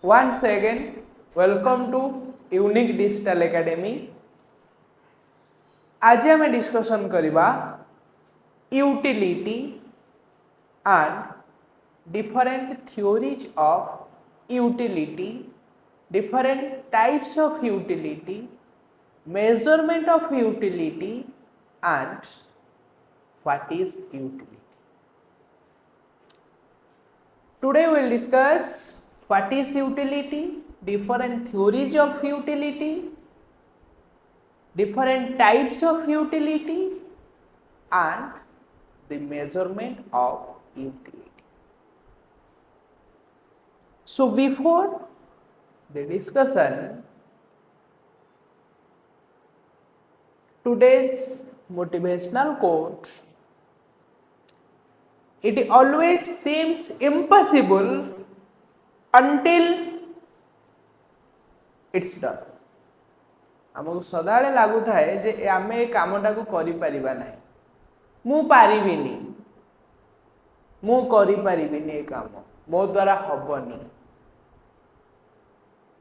Once again, welcome to Unique Digital Academy. आज आम discussion करवा utility and different theories of utility, different types of utility, measurement of utility, and what is utility. Today we will discuss what is utility, different theories of utility, different types of utility, and the measurement of utility. So before the discussion, today's motivational quote, it always seems impossible until it's done. आमको सदाले लागू थाए जे आमे कामटा को करि परिबा नाही मु पारिबिनी मु करि परिबिनी ए काम मो द्वारा हबनी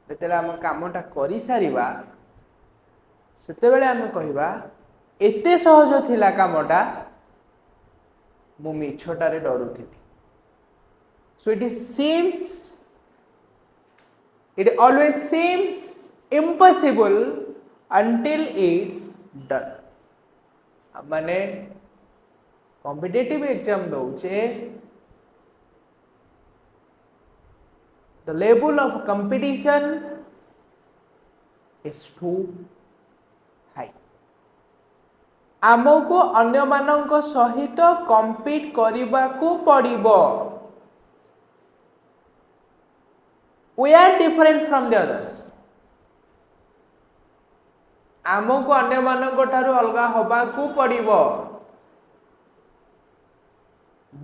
जेतेले आम कामटा करि सारिबा सेतेबेले आमे कहिबा एते सहज थिला कामटा मु मिछटारे डरुथिली. So it always seems impossible until it's done. माने कॉम्पिटिटिव एग्जाम दौचे the level of competition is too high. आमको अन्य मानक सहित कम्पीट करबा को पड़िबो. We are different from the others. आमको अन्य मानक ठारू अलगा होबा को पड़िबो.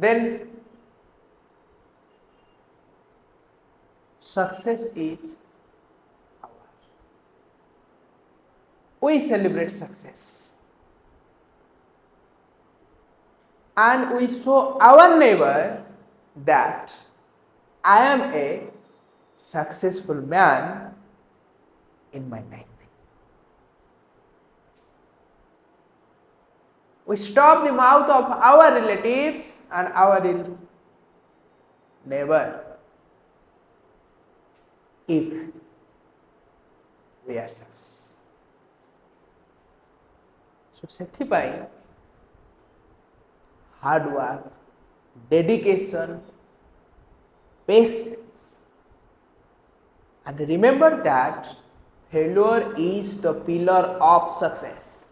Then success is ours. We celebrate success and we show our neighbor that I am a successful man in my life. We stop the mouth of our relatives and our neighbor if we are success. So sethipai hard work, dedication, patience, and remember that failure is the pillar of success.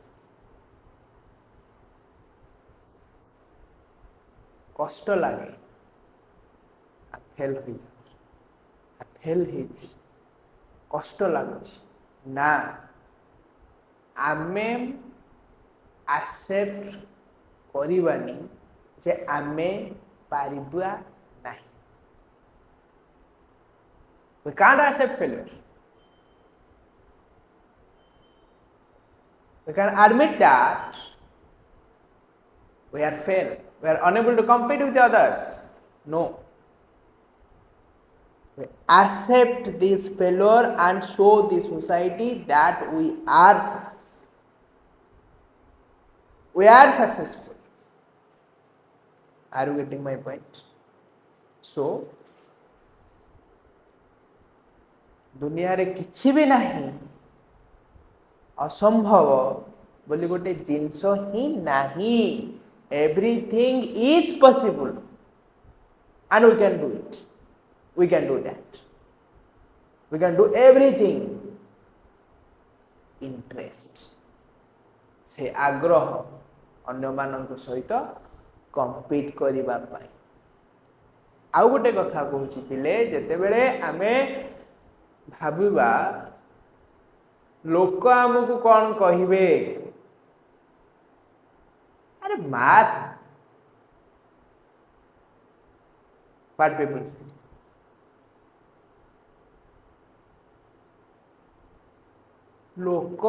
कष्ट लगे fail हो fail कष्ट लगुच ना आमे accept करिबानी जे आमे Paribas नाही. We can't accept failure. We can admit that we are failed. We are unable to compete with the others. No. We accept this failure and show the society that we are success. We are successful. Are you getting my point? So, दुनिया रे किछि भी नहीं असंभव बोली गोटे जिंस ही नहीं. Everything is possible and we can do it. We can do that. We can do everything. Interest से आग्रह अन्य मानक सहित कम्पीट करिबा पाई. आउ गोटे कथा कहूची पिले जेते बेले आमे भाबिबा लोक आमको कौन कहिबे अरे math what people say. लोक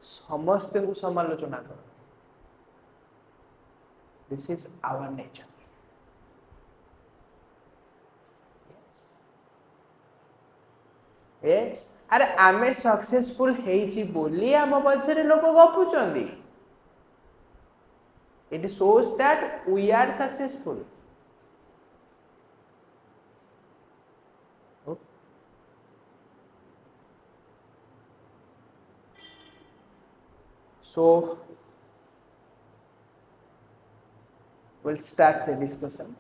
समस्त को समालोचना कर. This is our nature. Yes. yes अरे आमे सक्सेसफुल हेची बोली आम पछरे लोक गपुचंदी it shows that we are successful. Okay. So we'll start the discussion.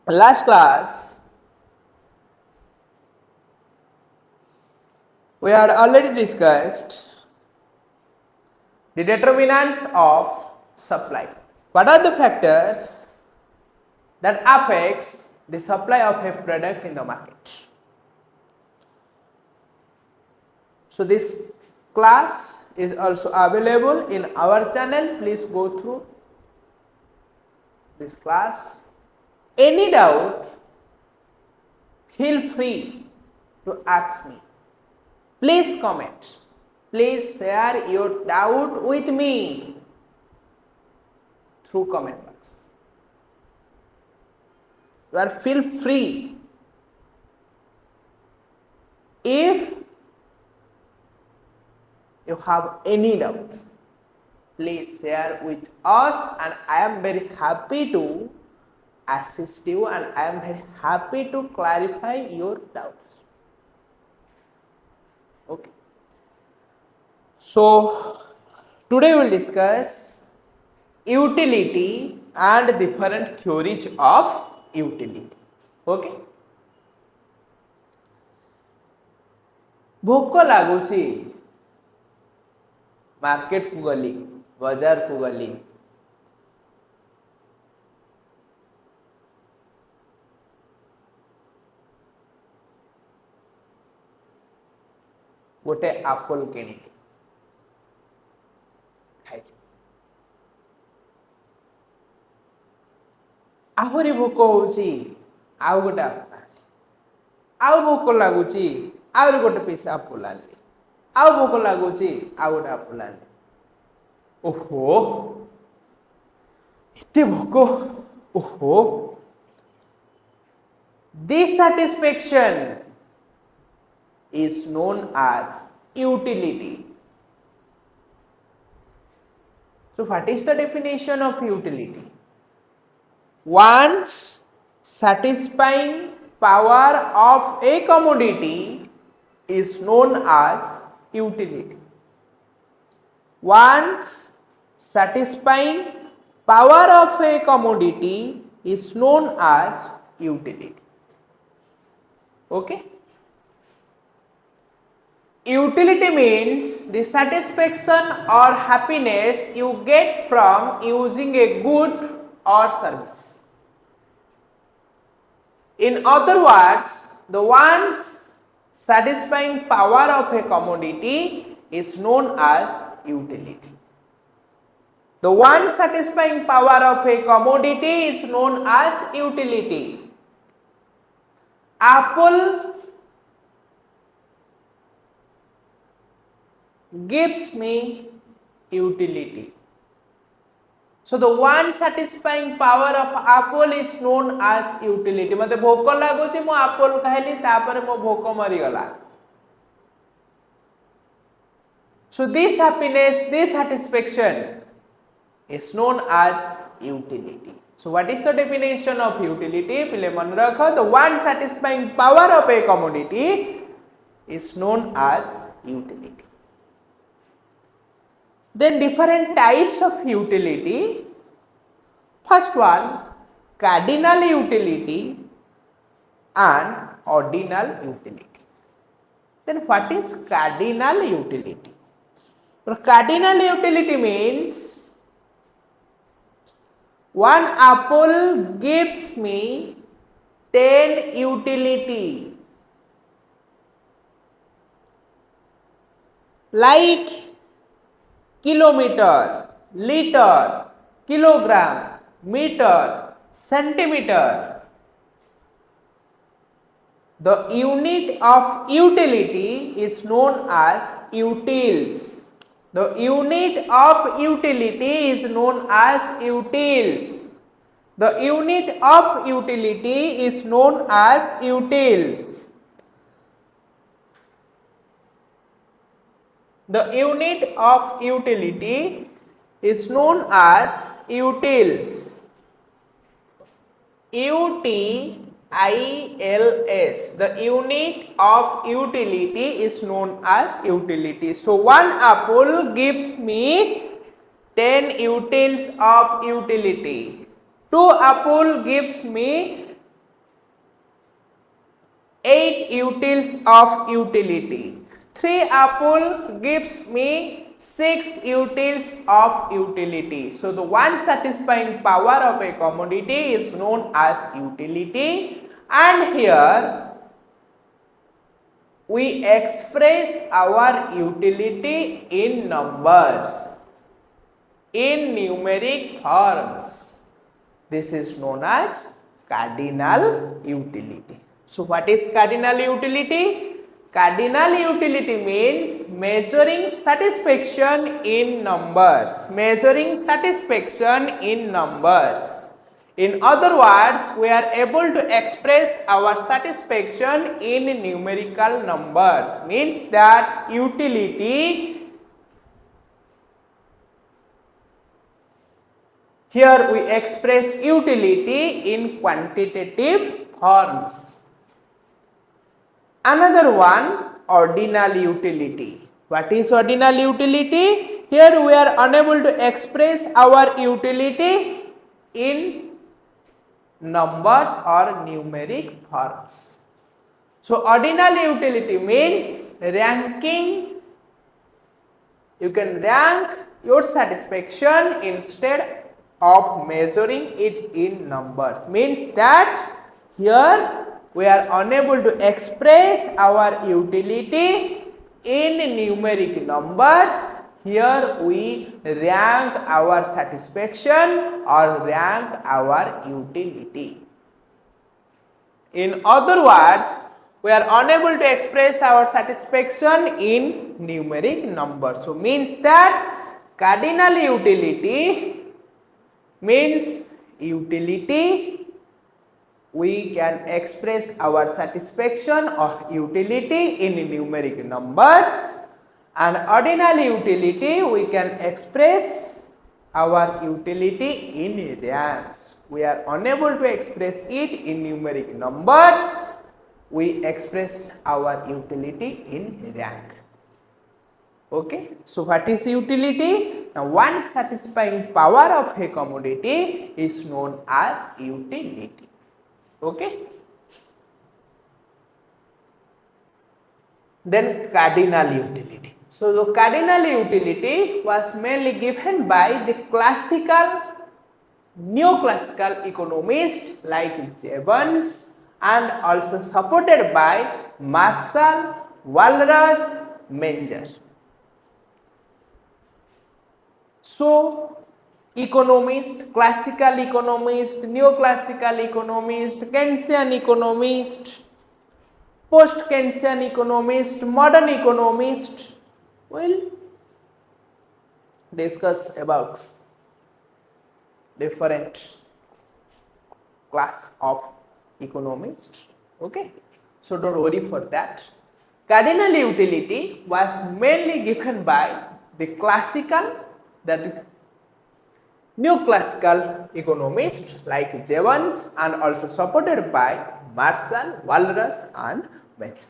Last class we had already discussed the determinants of supply. What are the factors that affects the supply of a product in the market? So this class is also available in our channel. Please go through this class. Any doubt, feel free to ask me. Please comment. Please share your doubt with me through comment box. You are feel free. If you have any doubt, please share with us and I am very happy to assist you and I am very happy to clarify your doubts. Okay. So today we will discuss utility and different theories of utility. Okay. भोक लागुची market को गली बाजार को गली गोटे Apple किणी खाई आहरी भोक होउची आउ गोटे एप्पल आउ भोक लागुची आउ गोटे पीस एप्पल आनली आउ भोक लागुची आउ गोटे एप्पल आनली ओहो इते भोक ओहो dissatisfaction is known as utility. So what is the definition of utility? Once satisfying power of a commodity is known as utility. Once satisfying power of a commodity is known as utility. Okay. Utility means the satisfaction or happiness you get from using a good or service. In other words, the one's satisfying power of a commodity is known as utility. The one satisfying power of a commodity is known as utility. Apple gives me utility. So the one satisfying power of apple is known as utility. मते भोक लागुची मो Apple खाइली तापर मो भोक मरी गला. So this happiness, this satisfaction is known as utility. So what is the definition of utility? Pile man rakho, the one satisfying power of a commodity is known as utility. Then different types of utility. First one, cardinal utility and ordinal utility. Then what is cardinal utility? Cardinal utility means one apple gives me 10 utility. Like kilometer, liter, kilogram, meter, centimeter. The unit of utility is known as utils. The unit of utility is known as utils. The unit of utility is known as utils. The unit of utility is known as utils. UTILS. The unit of utility is known as utility. So, one apple gives me 10 utils of utility. 2 apple gives me 8 utils of utility. 3 apple gives me 6 utils of utility. So, the one satisfying power of a commodity is known as utility, and here we express our utility in numbers, in numeric terms. This is known as cardinal utility. So, what is cardinal utility? Cardinal utility means measuring satisfaction in numbers. Measuring satisfaction in numbers. In other words, we are able to express our satisfaction in numerical numbers. Means that utility, here we express utility in quantitative terms. Another one, ordinal utility. What is ordinal utility? Here we are unable to express our utility in numbers or numeric terms. So, ordinal utility means ranking. You can rank your satisfaction instead of measuring it in numbers. Means that here we are unable to express our utility in numeric numbers. Here we rank our satisfaction or rank our utility. In other words, we are unable to express our satisfaction in numeric numbers. So, means that cardinal utility means utility. We can express our satisfaction or utility in numeric numbers, and ordinal utility we can express our utility in ranks. We are unable to express it in numeric numbers. We express our utility in rank. Okay. So, what is utility? Now, one satisfying power of a commodity is known as utility. Okay. Then cardinal utility. So, the cardinal utility was mainly given by the classical, neoclassical economists like Jevons, and also supported by Marshall, Walras, Menger. So, economist, classical economist, neoclassical economist, Keynesian economist, post-Keynesian economist, modern economist will discuss about different class of economists. Okay. So, do not worry for that. Cardinal utility was mainly given by the classical, that neoclassical economists like Jevons, and also supported by Marshall, Walras, and Menger.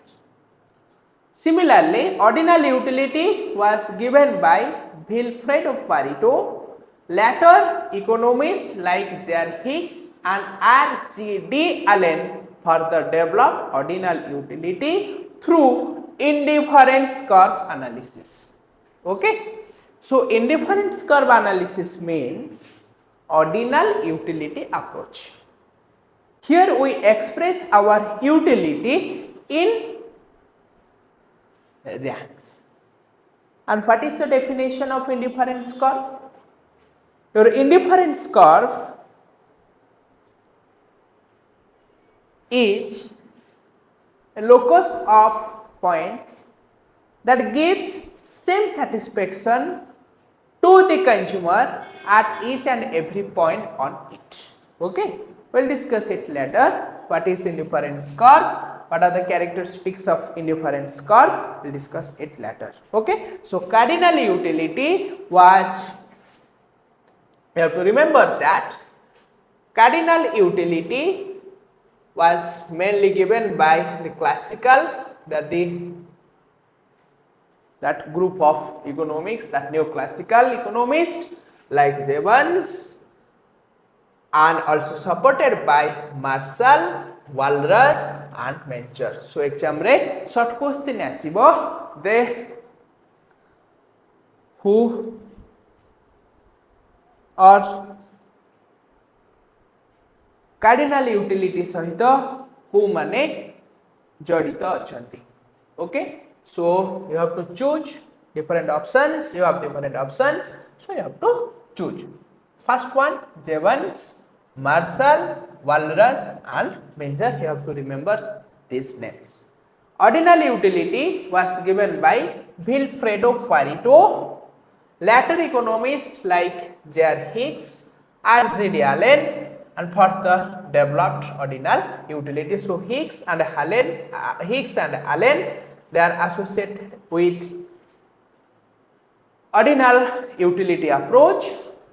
Similarly, ordinal utility was given by Wilfredo Pareto, later economists like J.R. Hicks and R.G.D. Allen further developed ordinal utility through indifference curve analysis. Okay. So, indifference curve analysis means ordinal utility approach. Here we express our utility in ranks. And what is the definition of indifference curve? Your indifference curve is a locus of points that gives same satisfaction to the consumer at each and every point on it. Okay, we'll discuss it later. What is indifference curve? What are the characteristics of indifference curve? We'll discuss it later. Okay, so cardinal utility was, you have to remember that cardinal utility was mainly given by the classical, that group of economics, that neoclassical economists like Jevons, and also supported by Marshall, Walras and Mencher. So exam re short question asibo, they who are cardinal utility सहित who माने जड़ित अछंती. Okay, so you have to choose different options. You have different options, so you have to choose. First one, Jevons, Marshall, Walras and Mencher. You have to remember these names. Ordinal utility was given by Vilfredo Pareto. Later economists like J.R. Hicks, R.G.D. Allen and further developed ordinal utility. So Hicks and Allen, they are associated with ordinal utility approach,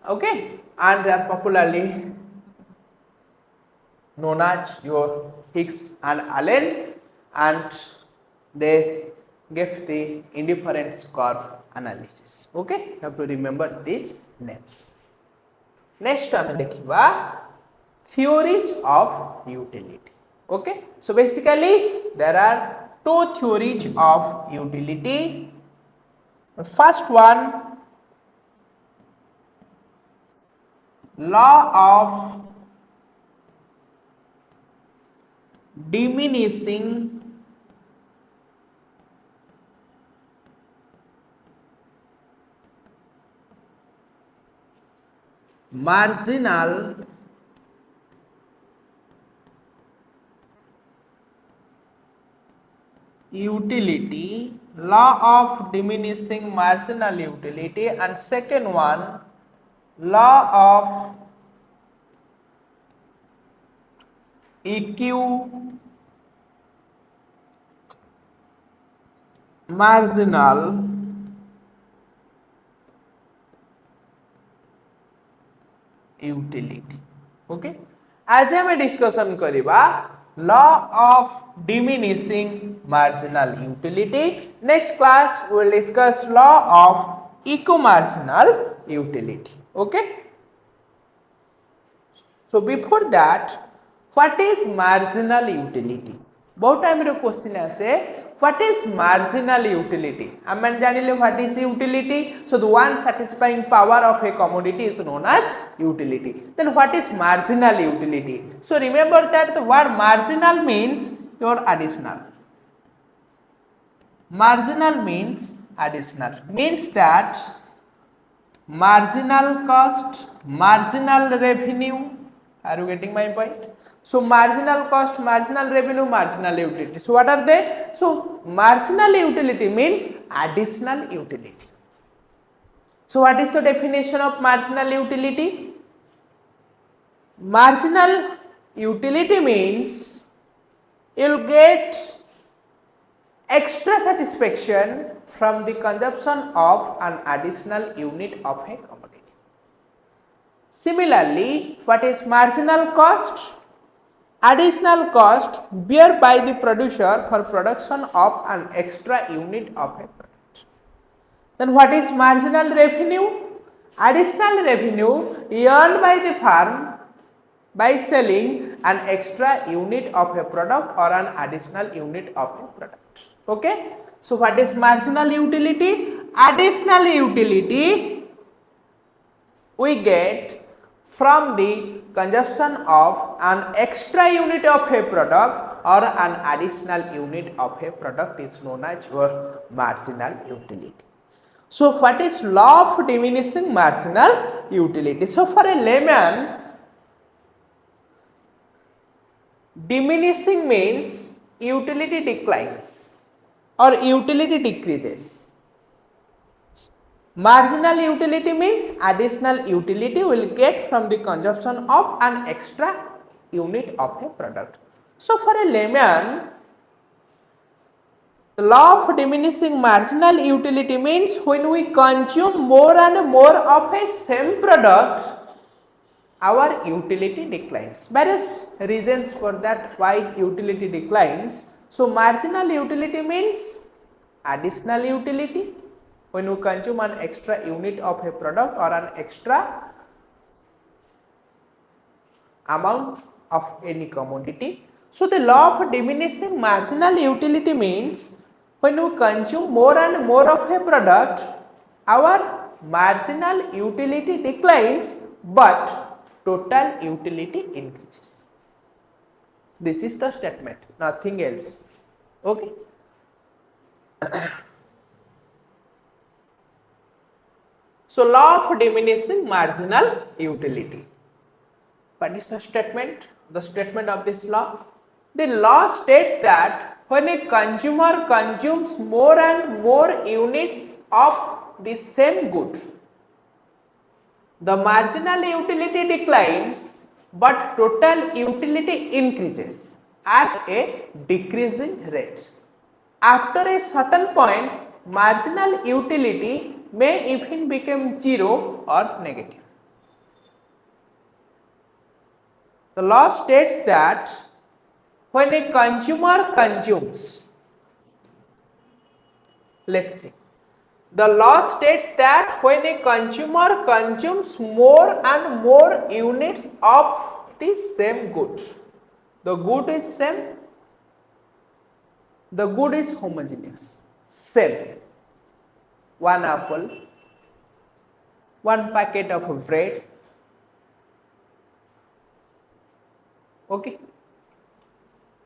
okay, and they are popularly known as your Hicks and Allen, and they gave the indifference curve analysis. Okay, you have to remember these names. Next time dekhiba theories of utility. Okay, so basically there are two theories of utility. First one, law of diminishing marginal utility, law of diminishing marginal utility, and second one, law of EQ marginal utility. Okay, आज हमें discussion करिबा law of diminishing marginal utility. Next class we will discuss law of equimarginal utility. Okay, so before that, what is marginal utility? बहुत time रे question आसे, what is marginal utility? Aman जानिले what is utility? So the one satisfying power of a commodity is known as utility. Then what is marginal utility? So remember that the word marginal means your additional. Marginal means additional. Means that marginal cost, marginal revenue. Are you getting my point? So marginal cost, marginal revenue, marginal utility. So what are they? So marginal utility means additional utility. So what is the definition of marginal utility? Marginal utility means you will get extra satisfaction from the consumption of an additional unit of a commodity. Similarly, what is marginal cost? Additional cost bear by the producer for production of an extra unit of a product. Then what is marginal revenue? Additional revenue earned by the firm by selling an extra unit of a product or an additional unit of a product. Okay, so what is marginal utility? Additional utility we get from the consumption of an extra unit of a product or an additional unit of a product is known as your marginal utility. So what is law of diminishing marginal utility? So for a layman, diminishing means utility declines or utility decreases. Marginal utility means additional utility will get from the consumption of an extra unit of a product. So for a layman, the law of diminishing marginal utility means when we consume more and more of a same product, our utility declines. Various reasons for that why utility declines. So marginal utility means additional utility. When you consume an extra unit of a product or an extra amount of any commodity. So the law of diminishing marginal utility means when you consume more and more of a product, our marginal utility declines but total utility increases. This is the statement, nothing else. Okay. So law of diminishing marginal utility. What is the statement? The statement of this law? The law states that when a consumer consumes more and more units of the same good, the marginal utility declines but total utility increases at a decreasing rate. After a certain point, marginal utility may even become zero or negative. The law states that when a consumer consumes, let's see, the law states that when a consumer consumes more and more units of the same good, the good is same, the good is homogeneous, same, one apple, one packet of bread, okay.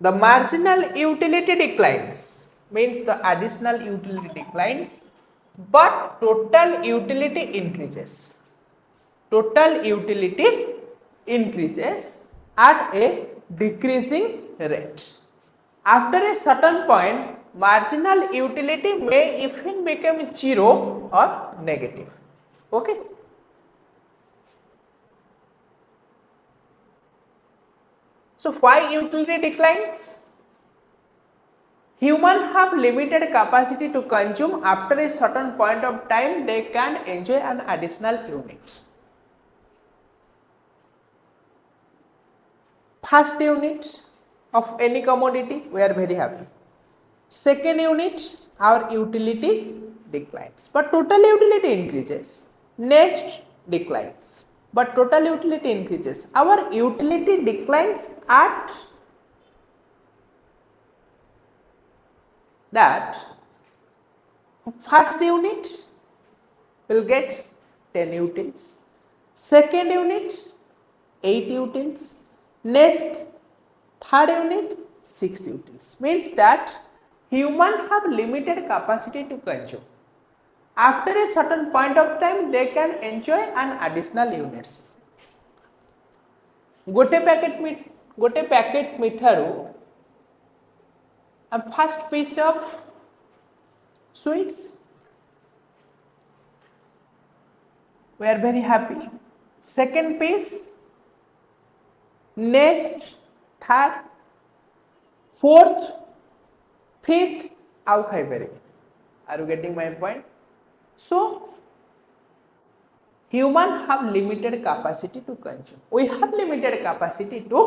The marginal utility declines, means the additional utility declines, but total utility increases. Total utility increases at a decreasing rate. After a certain point, marginal utility may even become zero or negative. Okay. So why utility declines? Humans have limited capacity to consume. After a certain point of time, they can enjoy an additional unit. First unit of any commodity, we are very happy. Second unit, our utility declines, but total utility increases. Next declines, but total utility increases. Our utility declines at that first unit will get 10 utils, second unit 8 utils, next third unit 6 utils. Means that humans have limited capacity to consume. After a certain point of time, they can enjoy an additional units. गोटे packet मिठारू a first piece of sweets, we are very happy. Second piece, next, third, fourth, fifth, ଆଉ ଖାଇପାରିବେ. Are you getting my point? So humans have limited capacity to consume. We have limited capacity to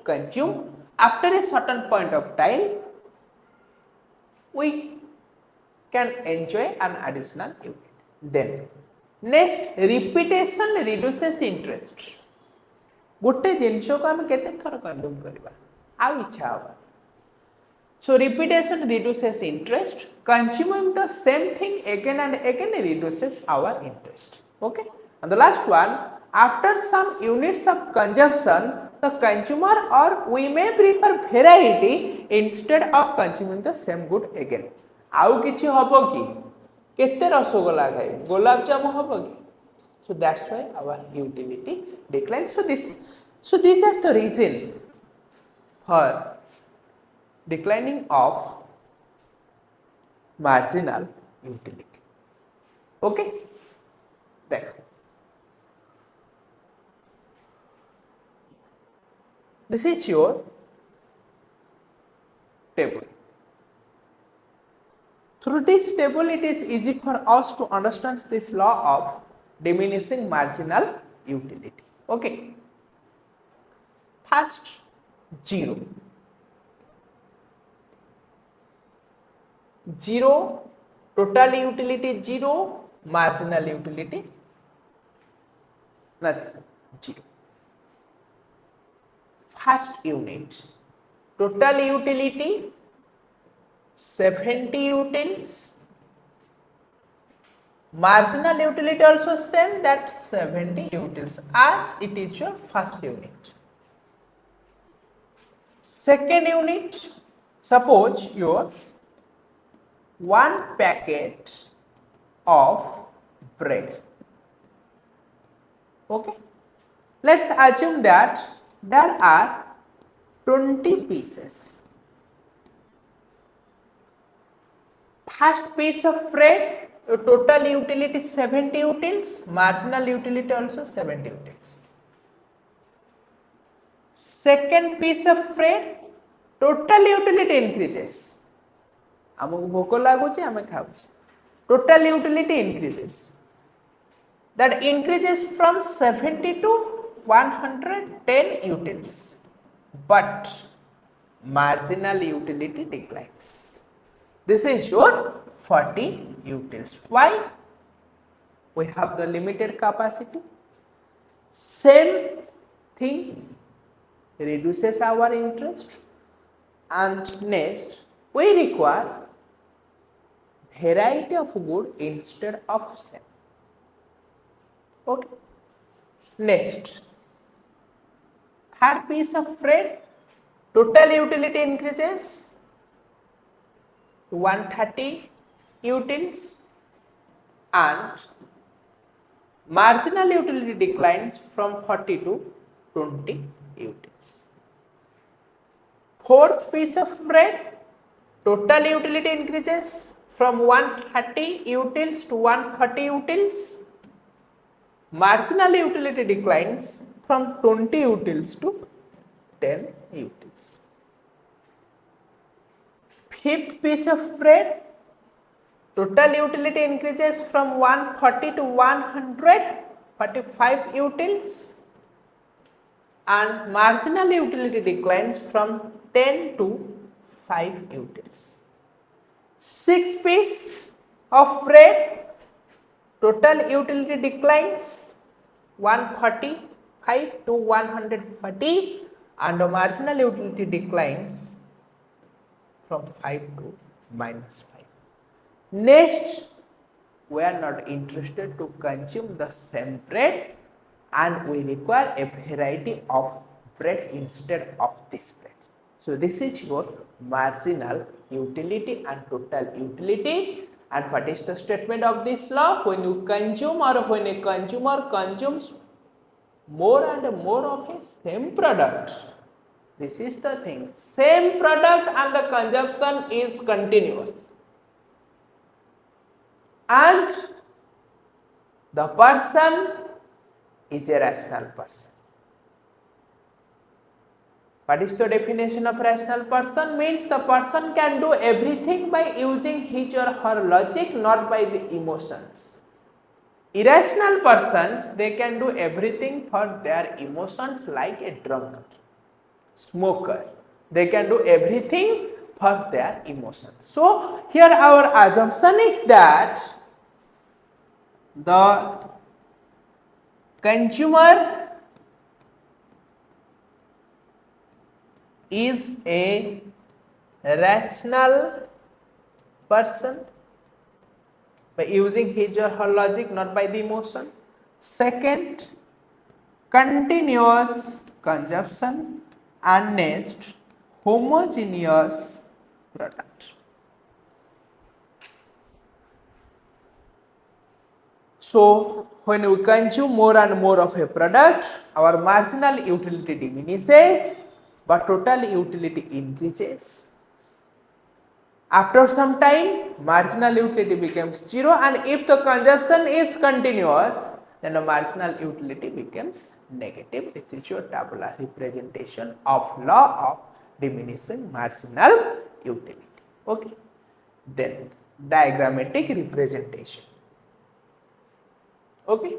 consume. After a certain point of time, we can enjoy an additional unit. Then next, repetition reduces interest. गोटे जिनस को आम केते थर consume करबा आ इच्छा होगा. So repetition reduces interest. Consuming the same thing again and again reduces our interest. Okay. And the last one, after some units of consumption, the consumer or we may prefer variety instead of consuming the same good again. आउ किछि हबो कि केते रसगोला खाइ गुलाब जामुन हबो कि. So that's why our utility declines. So these are the reason for declining of marginal utility. Okay. देखो, this is your table. Through this table, it is easy for us to understand this law of diminishing marginal utility. Okay. First, 0. 0, total utility 0, marginal utility nothing, 0. First unit, total utility 70 utils, marginal utility also same, that 70 utils, as it is your first unit. Second unit, suppose your 1 packet of bread. Okay, let's assume that there are 20 pieces. First piece of bread, your total utility 70 utils, marginal utility also 70 utils. Second piece of bread, total utility increases. आमको भोक लागुचे आमे खाउचे. Total utility increases. That increases from 70 to 110 utils, but marginal utility declines. This is your 40 utils. Why? We have the limited capacity. Same thing reduces our interest, and next we require variety of good instead of same. Okay. Next, third piece of bread, total utility increases to 130 utils and marginal utility declines from 40 to 20 utils. Fourth piece of bread, total utility increases from 130 utils to 140 utils. Marginal utility declines from 20 utils to 10 utils. Fifth piece of bread, total utility increases from 140 to 145 utils and marginal utility declines from 10 to 5 utils. Sixth piece of bread, total utility declines 145 to 140 and marginal utility declines from 5 to -5. Next, we are not interested to consume the same bread and we require a variety of bread instead of this bread. So, this is your marginal utility and total utility. And what is the statement of this law? When you consume or when a consumer consumes more and more of a same product, this is the thing, same product and the consumption is continuous and the person is a rational person. What is the definition of rational person? Means the person can do everything by using his or her logic, not by the emotions. Irrational persons, they can do everything for their emotions, like a drunkard, smoker. They can do everything for their emotions. So, here our assumption is that the consumer is a rational person by using his or her logic, not by the emotion. Second, continuous consumption, and next, homogeneous product. So, when we consume more and more of a product, our marginal utility diminishes, but total utility increases. After some time, marginal utility becomes 0, and if the consumption is continuous, then the marginal utility becomes negative. This is your tabular representation of law of diminishing marginal utility. Okay. Then diagrammatic representation. Okay.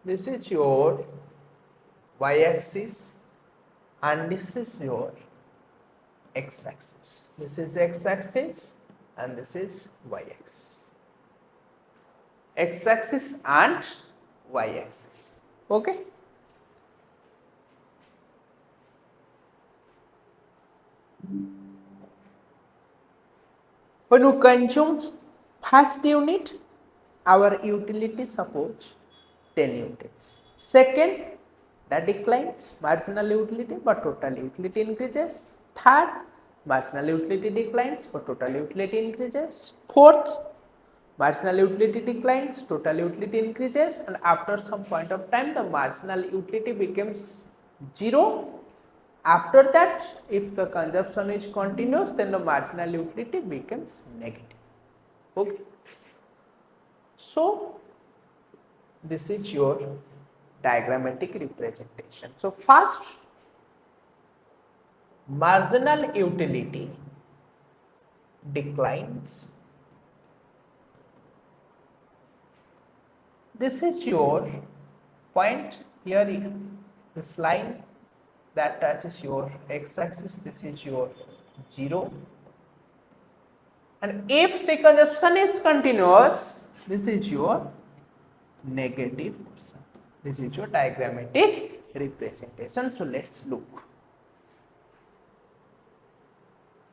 This is your y-axis and this is your x-axis. This is x-axis and this is y-axis. X-axis and y-axis. Okay. When you consume first unit, our utility suppose 10 units. Second, that declines marginal utility but total utility increases. Third, marginal utility declines but total utility increases. Fourth, marginal utility declines, total utility increases, and after some point of time the marginal utility becomes 0. After that, if the consumption is continuous, then the marginal utility becomes negative. Okay. So, this is your diagrammatic representation. So, first, marginal utility declines. This is your point here, this line that touches your x-axis, this is your 0. And if the consumption is continuous, this is your negative portion. This is your diagrammatic representation. So, let us look.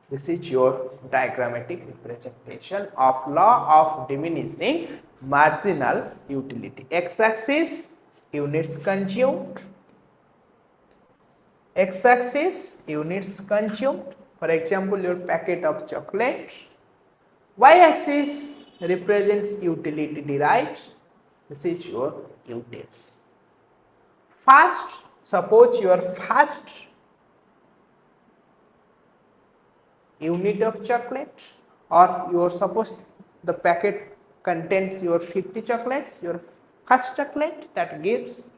This is your diagrammatic representation of law of diminishing marginal utility. X-axis, units consumed. X-axis, units consumed. For example, your packet of chocolate. Y-axis represents utility derived. This is your utils. First, suppose your first unit of chocolate, or your suppose the packet contains your 50 chocolates, your first chocolate that gives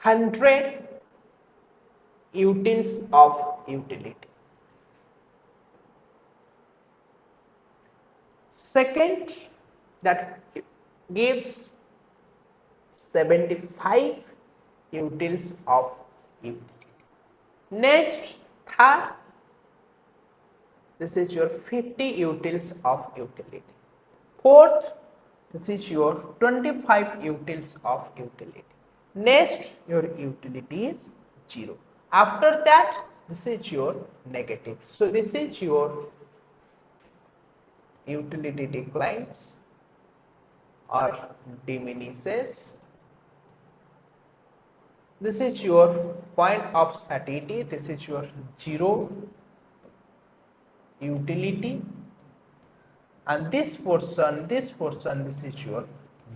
100 utils of utility. Second, that gives 75 utils of utility. Next, third, this is your 50 utils of utility. Fourth, this is your 25 utils of utility. Next, your utility is 0. After that, this is your negative. So, this is your utility declines or diminishes. This is your point of satiety. This is your 0 utility, and this portion, this is your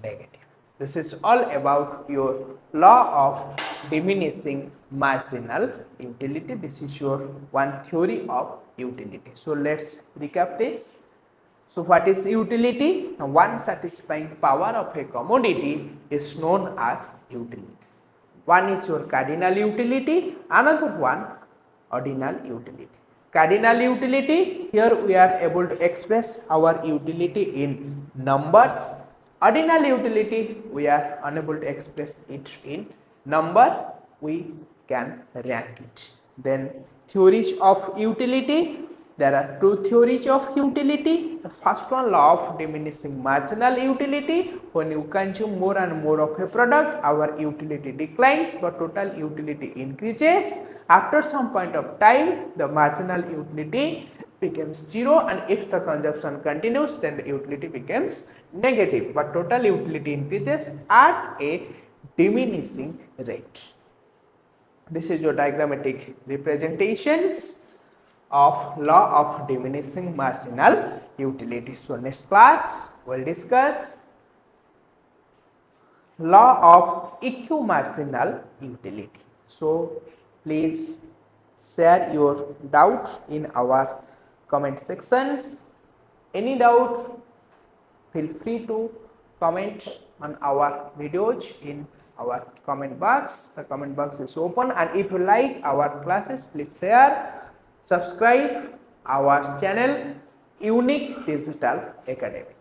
negative. This is all about your law of diminishing marginal utility. This is your one theory of utility. So, let us recap this. So, what is utility? One satisfying power of a commodity is known as utility. One is your cardinal utility, another one ordinal utility. Cardinal utility, here we are able to express our utility in numbers. Ordinal utility, we are unable to express it in number, we can rank it. Then theories of utility, there are two theories of utility. The first one, law of diminishing marginal utility. When you consume more and more of a product, our utility declines but total utility increases. After some point of time, the marginal utility becomes 0, and if the consumption continues, then the utility becomes negative but total utility increases at a diminishing rate. This is your diagrammatic representations of law of diminishing marginal utility. So, next class we will discuss law of equimarginal utility. So, Please share your doubt in our comment sections. Any doubt, feel free to comment on our videos in our comment box. The comment box is open, and if you like our classes, please share, subscribe our channel Unique Digital Academy.